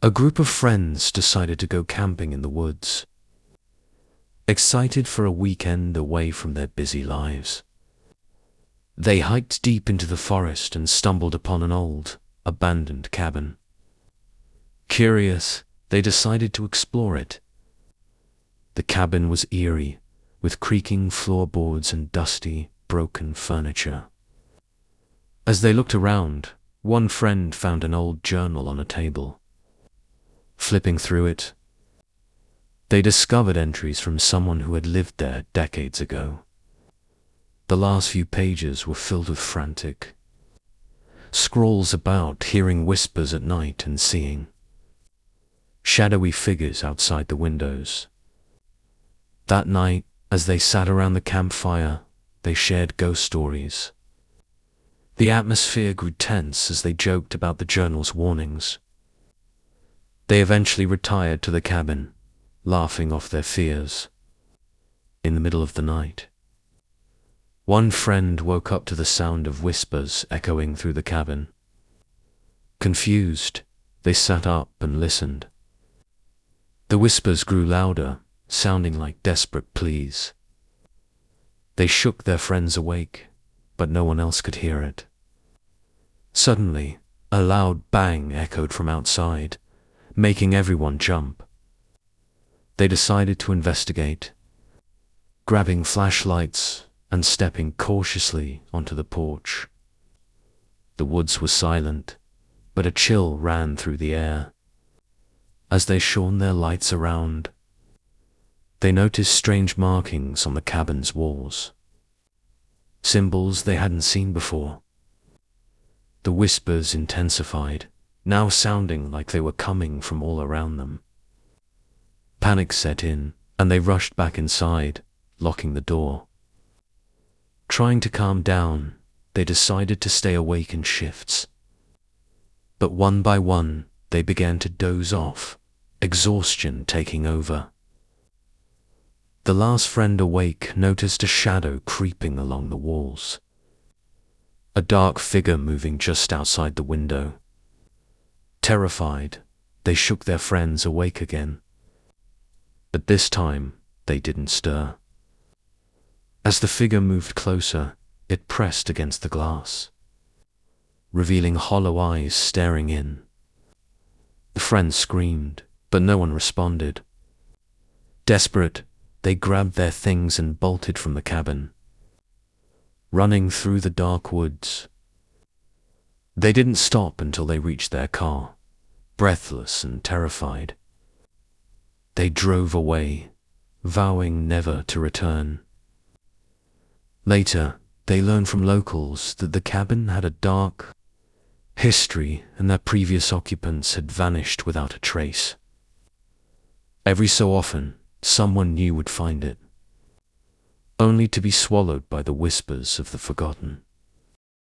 A group of friends decided to go camping in the woods, excited for a weekend away from their busy lives. They hiked deep into the forest and stumbled upon an old, abandoned cabin. Curious, they decided to explore it. The cabin was eerie, with creaking floorboards and dusty, broken furniture. As they looked around, one friend found an old journal on a table. Flipping through it, they discovered entries from someone who had lived there decades ago. The last few pages were filled with frantic scrawls about hearing whispers at night and seeing shadowy figures outside the windows. That night, as they sat around the campfire, they shared ghost stories. The atmosphere grew tense as they joked about the journal's warnings. They eventually retired to the cabin, laughing off their fears. In the middle of the night, one friend woke up to the sound of whispers echoing through the cabin. Confused, they sat up and listened. The whispers grew louder, sounding like desperate pleas. They shook their friends awake, but no one else could hear it. Suddenly, a loud bang echoed from outside, making everyone jump. They decided to investigate, grabbing flashlights and stepping cautiously onto the porch. The woods were silent, but a chill ran through the air. As they shone their lights around, they noticed strange markings on the cabin's walls, symbols they hadn't seen before. The whispers intensified, now sounding like they were coming from all around them. Panic set in, and they rushed back inside, locking the door. Trying to calm down, they decided to stay awake in shifts. But one by one, they began to doze off, exhaustion taking over. The last friend awake noticed a shadow creeping along the walls, a dark figure moving just outside the window. Terrified, they shook their friends awake again. But this time, they didn't stir. As the figure moved closer, it pressed against the glass, revealing hollow eyes staring in. The friends screamed, but no one responded. Desperate, they grabbed their things and bolted from the cabin, running through the dark woods. They didn't stop until they reached their car, breathless and terrified. They drove away, vowing never to return. Later, they learned from locals that the cabin had a dark history and their previous occupants had vanished without a trace. Every so often, someone new would find it, only to be swallowed by the whispers of the forgotten.